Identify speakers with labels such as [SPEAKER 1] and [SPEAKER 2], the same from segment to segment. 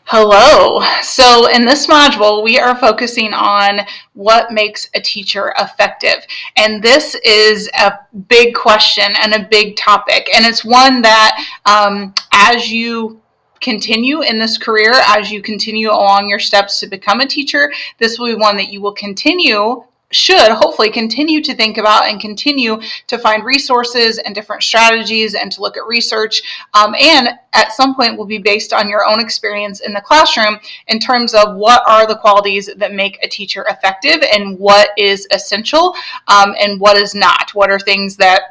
[SPEAKER 1] Hello. So in this module, we are focusing on what makes a teacher effective. And this is a big question and a big topic. And it's one that as you continue in this career, as you continue along your steps to become a teacher, this will be one that you will should hopefully continue to think about and continue to find resources and different strategies and to look at research. And at some point will be based on your own experience in the classroom in terms of what are the qualities that make a teacher effective and what is essential and what is not. What are things that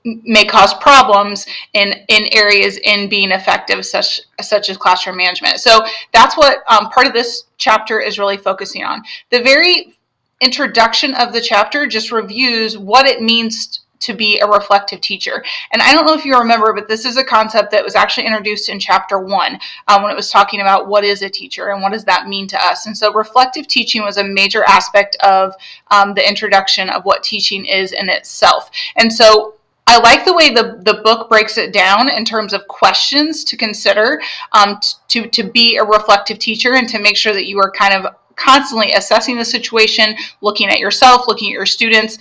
[SPEAKER 1] may cause problems in areas in being effective, such as classroom management. So that's what part of this chapter is really focusing on. The very introduction of the chapter just reviews what it means to be a reflective teacher. And I don't know if you remember, but this is a concept that was actually introduced in chapter 1 when it was talking about what is a teacher and what does that mean to us. And so reflective teaching was a major aspect of the introduction of what teaching is in itself. And so I like the way the book breaks it down in terms of questions to consider to be a reflective teacher and to make sure that you are kind of constantly assessing the situation, looking at yourself, looking at your students,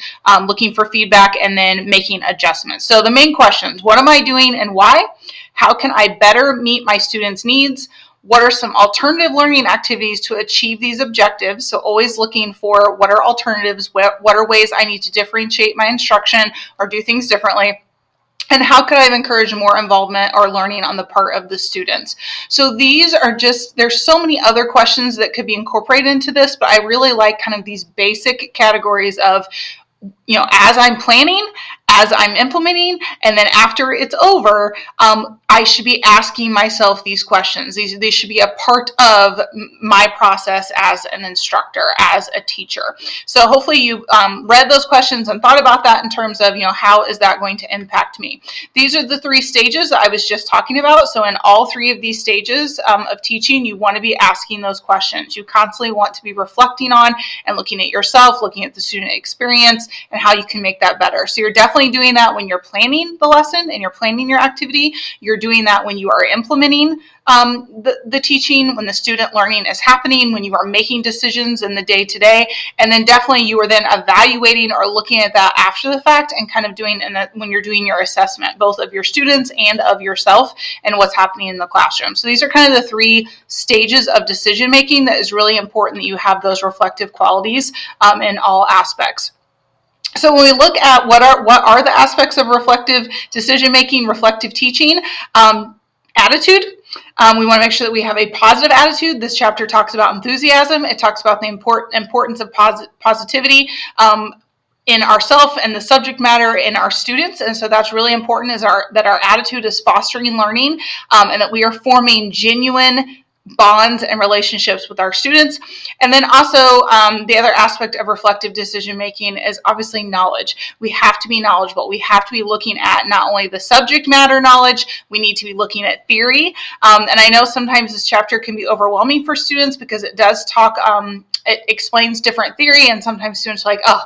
[SPEAKER 1] looking for feedback, and then making adjustments. So the main questions: what am I doing and why? How can I better meet my students' needs? What are some alternative learning activities to achieve these objectives? So always looking for what are alternatives, what are ways I need to differentiate my instruction or do things differently. And how could I encourage more involvement or learning on the part of the students? So these are there's so many other questions that could be incorporated into this, but I really like kind of these basic categories of, as I'm planning, as I'm implementing, and then after it's over, I should be asking myself these questions. These should be a part of my process as an instructor, as a teacher. So hopefully you read those questions and thought about that in terms of, how is that going to impact me? These are the 3 stages I was just talking about. So in all 3 of these stages of teaching, you want to be asking those questions. You constantly want to be reflecting on and looking at yourself, looking at the student experience, and how you can make that better. So you're definitely doing that when you're planning the lesson and you're planning your activity. You're doing that when you are implementing the teaching, when the student learning is happening, when you are making decisions in the day-to-day, and then definitely you are then evaluating or looking at that after the fact and kind of doing when you're doing your assessment, both of your students and of yourself and what's happening in the classroom. So these are kind of the 3 stages of decision making that is really important that you have those reflective qualities in all aspects. So when we look at what are the aspects of reflective decision making, reflective teaching, attitude. We want to make sure that we have a positive attitude. This chapter talks about enthusiasm. It talks about the importance of positivity in ourselves and the subject matter in our students. And so that's really important, that our attitude is fostering learning and that we are forming genuine bonds and relationships with our students. And then also the other aspect of reflective decision making is obviously knowledge. We have to be knowledgeable. We have to be looking at not only the subject matter knowledge, we need to be looking at theory. And I know sometimes this chapter can be overwhelming for students because it does talk, it explains different theory, and sometimes students are like, oh,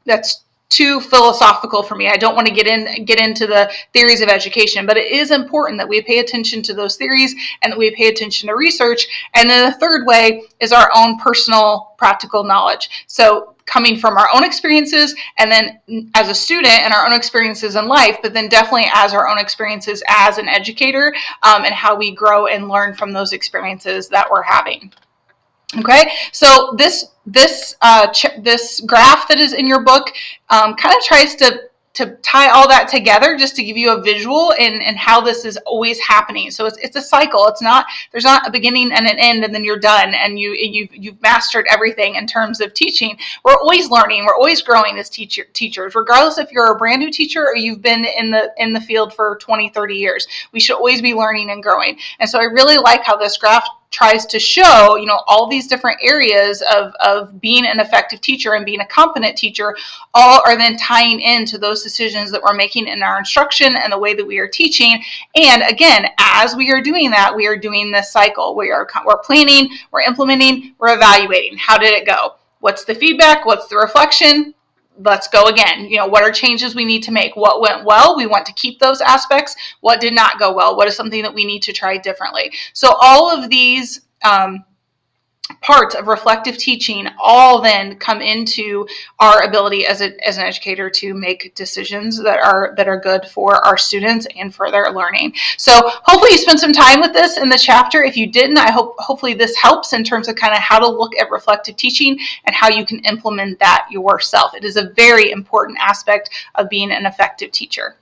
[SPEAKER 1] that's too philosophical for me. I don't want to get into the theories of education, but it is important that we pay attention to those theories and that we pay attention to research. And then the third way is our own personal practical knowledge. So coming from our own experiences and then as a student and our own experiences in life, but then definitely as our own experiences as an educator and how we grow and learn from those experiences that we're having. Okay, so this graph that is in your book kind of tries to tie all that together just to give you a visual in how this is always happening. So it's a cycle. There's not a beginning and an end and then you're done and you've mastered everything in terms of teaching. We're always learning. We're always growing as teachers, regardless if you're a brand new teacher or you've been in the field for 20, 30 years. We should always be learning and growing. And so I really like how this graph tries to show, all these different areas of being an effective teacher and being a competent teacher, all are then tying into those decisions that we're making in our instruction and the way that we are teaching. And again, as we are doing that, we are doing this cycle. We're planning, we're implementing, we're evaluating. How did it go? What's the feedback? What's the reflection? let's go again. What are changes we need to make? What went well? We want to keep those aspects. What did not go well? What is something that we need to try differently? So all of these parts of reflective teaching all then come into our ability as an educator to make decisions that are good for our students and for their learning. So hopefully you spent some time with this in the chapter. If you didn't, hopefully this helps in terms of kind of how to look at reflective teaching and how you can implement that yourself. It is a very important aspect of being an effective teacher.